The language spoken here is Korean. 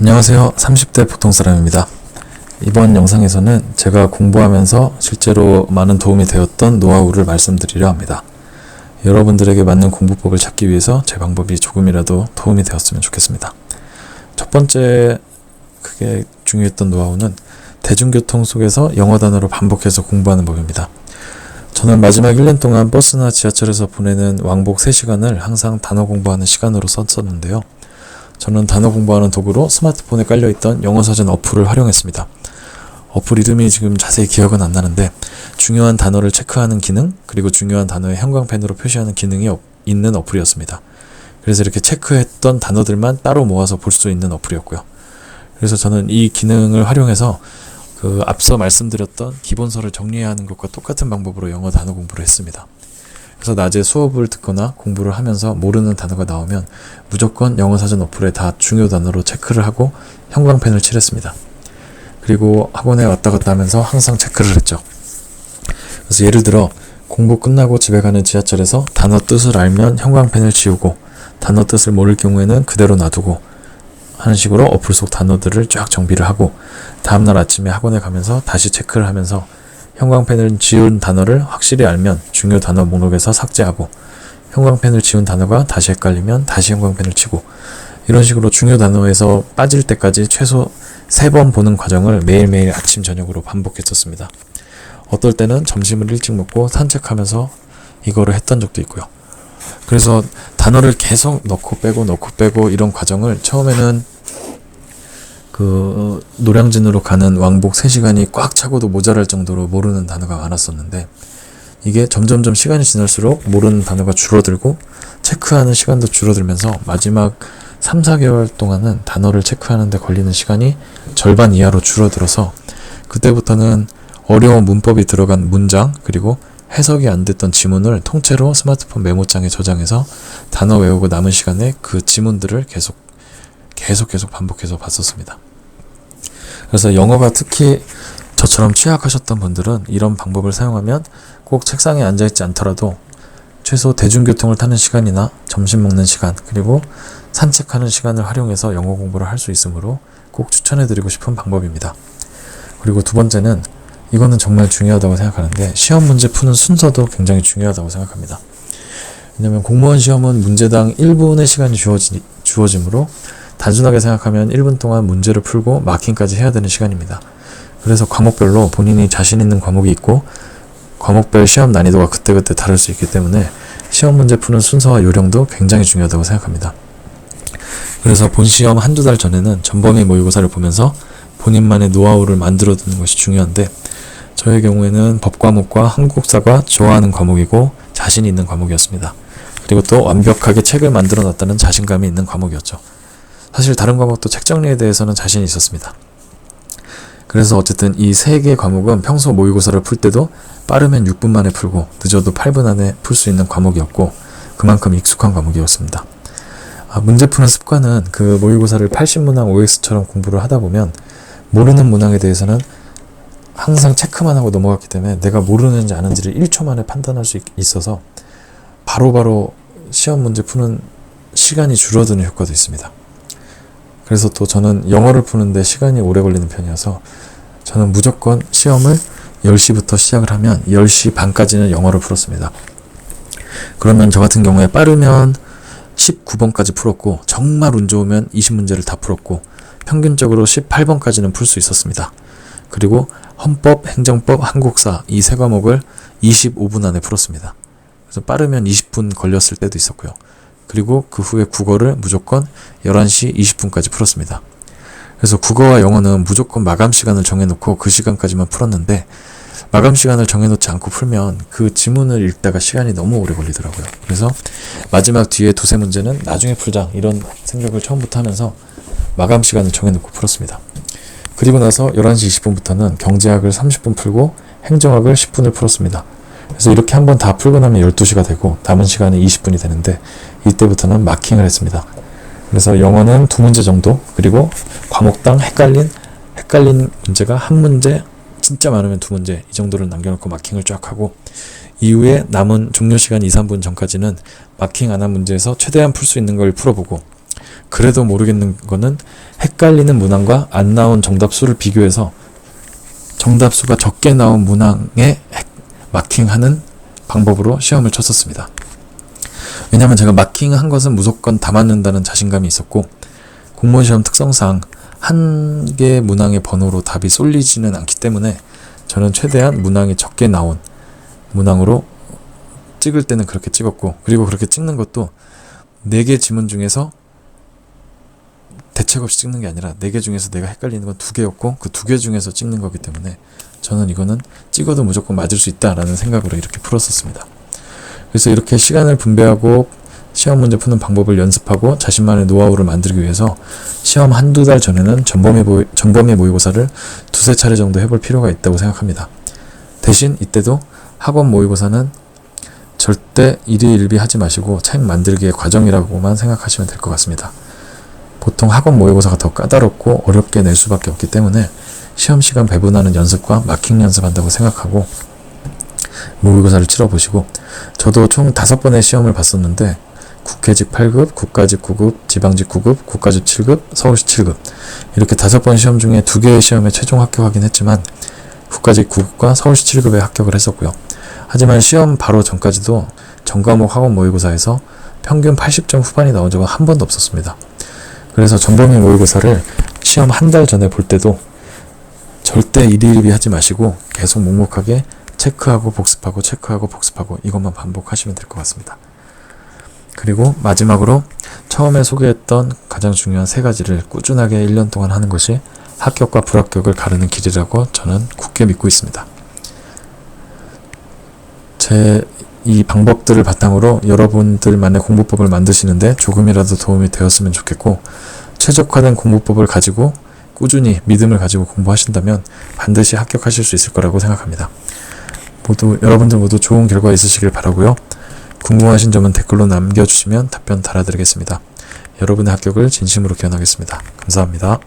안녕하세요. 30대 보통사람입니다. 이번 영상에서는 제가 공부하면서 실제로 많은 도움이 되었던 노하우를 말씀드리려 합니다. 여러분들에게 맞는 공부법을 찾기 위해서 제 방법이 조금이라도 도움이 되었으면 좋겠습니다. 첫 번째 크게 중요했던 노하우는 대중교통 속에서 영어 단어로 반복해서 공부하는 법입니다. 저는 마지막 1년 동안 버스나 지하철에서 보내는 왕복 3시간을 항상 단어 공부하는 시간으로 썼었는데요. 저는 단어 공부하는 도구로 스마트폰에 깔려있던 영어사전 어플을 활용했습니다. 어플 이름이 지금 자세히 기억은 안 나는데 중요한 단어를 체크하는 기능, 그리고 중요한 단어의 형광펜으로 표시하는 기능이 있는 어플이었습니다. 그래서 이렇게 체크했던 단어들만 따로 모아서 볼 수 있는 어플이었고요. 그래서 저는 이 기능을 활용해서 앞서 말씀드렸던 기본서를 정리해야 하는 것과 똑같은 방법으로 영어 단어 공부를 했습니다. 그래서 낮에 수업을 듣거나 공부를 하면서 모르는 단어가 나오면 무조건 영어사전 어플에 다 중요 단어로 체크를 하고 형광펜을 칠했습니다. 그리고 학원에 왔다 갔다 하면서 항상 체크를 했죠. 그래서 예를 들어 공부 끝나고 집에 가는 지하철에서 단어 뜻을 알면 형광펜을 지우고 단어 뜻을 모를 경우에는 그대로 놔두고 하는 식으로 어플 속 단어들을 쫙 정비를 하고 다음날 아침에 학원에 가면서 다시 체크를 하면서 형광펜을 지운 단어를 확실히 알면 중요 단어 목록에서 삭제하고 형광펜을 지운 단어가 다시 헷갈리면 다시 형광펜을 치고 이런 식으로 중요 단어에서 빠질 때까지 최소 3번 보는 과정을 매일매일 아침 저녁으로 반복했었습니다. 어떨 때는 점심을 일찍 먹고 산책하면서 이거를 했던 적도 있고요. 그래서 단어를 계속 넣고 빼고 이런 과정을 처음에는 노량진으로 가는 왕복 3시간이 꽉 차고도 모자랄 정도로 모르는 단어가 많았었는데 이게 점점점 시간이 지날수록 모르는 단어가 줄어들고 체크하는 시간도 줄어들면서 마지막 3-4개월 동안은 단어를 체크하는 데 걸리는 시간이 절반 이하로 줄어들어서 그때부터는 어려운 문법이 들어간 문장 그리고 해석이 안 됐던 지문을 통째로 스마트폰 메모장에 저장해서 단어 외우고 남은 시간에 그 지문들을 계속 반복해서 봤었습니다. 그래서 영어가 특히 저처럼 취약하셨던 분들은 이런 방법을 사용하면 꼭 책상에 앉아있지 않더라도 최소 대중교통을 타는 시간이나 점심 먹는 시간 그리고 산책하는 시간을 활용해서 영어 공부를 할 수 있으므로 꼭 추천해드리고 싶은 방법입니다. 그리고 두 번째는 이거는 정말 중요하다고 생각하는데 시험 문제 푸는 순서도 굉장히 중요하다고 생각합니다. 왜냐하면 공무원 시험은 문제당 1분의 시간이 주어지므로 단순하게 생각하면 1분 동안 문제를 풀고 마킹까지 해야 되는 시간입니다. 그래서 과목별로 본인이 자신 있는 과목이 있고 과목별 시험 난이도가 그때그때 다를 수 있기 때문에 시험 문제 푸는 순서와 요령도 굉장히 중요하다고 생각합니다. 그래서 본 시험 한두 달 전에는 전범위 모의고사를 보면서 본인만의 노하우를 만들어 두는 것이 중요한데 저의 경우에는 법과목과 한국사가 좋아하는 과목이고 자신 있는 과목이었습니다. 그리고 또 완벽하게 책을 만들어 놨다는 자신감이 있는 과목이었죠. 사실 다른 과목도 책 정리에 대해서는 자신이 있었습니다. 그래서 어쨌든 이 3개 과목은 평소 모의고사를 풀 때도 빠르면 6분 만에 풀고 늦어도 8분 안에 풀 수 있는 과목이었고 그만큼 익숙한 과목이었습니다. 문제 푸는 습관은 그 모의고사를 80문항 OX처럼 공부를 하다 보면 모르는 문항에 대해서는 항상 체크만 하고 넘어갔기 때문에 내가 모르는지 아는지를 1초 만에 판단할 수 있어서 바로바로 시험 문제 푸는 시간이 줄어드는 효과도 있습니다. 그래서 또 저는 영어를 푸는데 시간이 오래 걸리는 편이어서 저는 무조건 시험을 10시부터 시작을 하면 10시 반까지는 영어를 풀었습니다. 그러면 저 같은 경우에 빠르면 19번까지 풀었고 정말 운 좋으면 20문제를 다 풀었고 평균적으로 18번까지는 풀 수 있었습니다. 그리고 헌법, 행정법, 한국사 이 3과목을 25분 안에 풀었습니다. 그래서 빠르면 20분 걸렸을 때도 있었고요. 그리고 그 후에 국어를 무조건 11시 20분까지 풀었습니다. 그래서 국어와 영어는 무조건 마감 시간을 정해놓고 그 시간까지만 풀었는데 마감 시간을 정해놓지 않고 풀면 그 지문을 읽다가 시간이 너무 오래 걸리더라고요. 그래서 마지막 뒤에 2-3문제는 나중에 풀자 이런 생각을 처음부터 하면서 마감 시간을 정해놓고 풀었습니다. 그리고 나서 11시 20분부터는 경제학을 30분 풀고 행정학을 10분을 풀었습니다. 그래서 이렇게 한번 다 풀고 나면 12시가 되고 남은 시간이 20분이 되는데 이때부터는 마킹을 했습니다. 그래서 영어는 2문제 정도 그리고 과목당 헷갈린 문제가 한 문제 진짜 많으면 2문제 이 정도를 남겨놓고 마킹을 쫙 하고 이후에 남은 종료 시간 2-3분 전까지는 마킹 안 한 문제에서 최대한 풀 수 있는 걸 풀어보고 그래도 모르겠는 거는 헷갈리는 문항과 안 나온 정답 수를 비교해서 정답 수가 적게 나온 문항에 마킹하는 방법으로 시험을 쳤었습니다. 왜냐하면 제가 마킹한 것은 무조건 다 맞는다는 자신감이 있었고, 공무원 시험 특성상 한 개의 문항의 번호로 답이 쏠리지는 않기 때문에 저는 최대한 문항이 적게 나온 문항으로 찍을 때는 그렇게 찍었고, 그리고 그렇게 찍는 것도 4개 지문 중에서 대책 없이 찍는 게 아니라 4개 중에서 내가 헷갈리는 건 2개였고 그 2개 중에서 찍는 거기 때문에 저는 이거는 찍어도 무조건 맞을 수 있다라는 생각으로 이렇게 풀었었습니다. 그래서 이렇게 시간을 분배하고 시험 문제 푸는 방법을 연습하고 자신만의 노하우를 만들기 위해서 시험 한두 달 전에는 전범위 모의고사를 2-3차례 정도 해볼 필요가 있다고 생각합니다. 대신 이때도 학원 모의고사는 절대 일희일비 하지 마시고 책 만들기의 과정이라고만 생각하시면 될 것 같습니다. 보통 학원 모의고사가 더 까다롭고 어렵게 낼 수밖에 없기 때문에 시험 시간 배분하는 연습과 마킹 연습한다고 생각하고 모의고사를 치러보시고, 저도 총 5번의 시험을 봤었는데 국회직 8급, 국가직 9급, 지방직 9급, 국가직 7급, 서울시 7급 이렇게 5번 시험 중에 2개의 시험에 최종 합격하긴 했지만 국가직 9급과 서울시 7급에 합격을 했었고요. 하지만 시험 바로 전까지도 전과목 학원 모의고사에서 평균 80점 후반이 나온 적은 한 번도 없었습니다. 그래서 전범위 모의고사를 시험 한 달 전에 볼 때도 절대 일희일비 하지 마시고 계속 묵묵하게 체크하고 복습하고 체크하고 복습하고 이것만 반복하시면 될 것 같습니다. 그리고 마지막으로 처음에 소개했던 가장 중요한 3가지를 꾸준하게 1년 동안 하는 것이 합격과 불합격을 가르는 길이라고 저는 굳게 믿고 있습니다. 제 이 방법들을 바탕으로 여러분들만의 공부법을 만드시는데 조금이라도 도움이 되었으면 좋겠고, 최적화된 공부법을 가지고 꾸준히 믿음을 가지고 공부하신다면 반드시 합격하실 수 있을 거라고 생각합니다. 여러분들 모두 좋은 결과 있으시길 바라고요. 궁금하신 점은 댓글로 남겨주시면 답변 달아드리겠습니다. 여러분의 합격을 진심으로 기원하겠습니다. 감사합니다.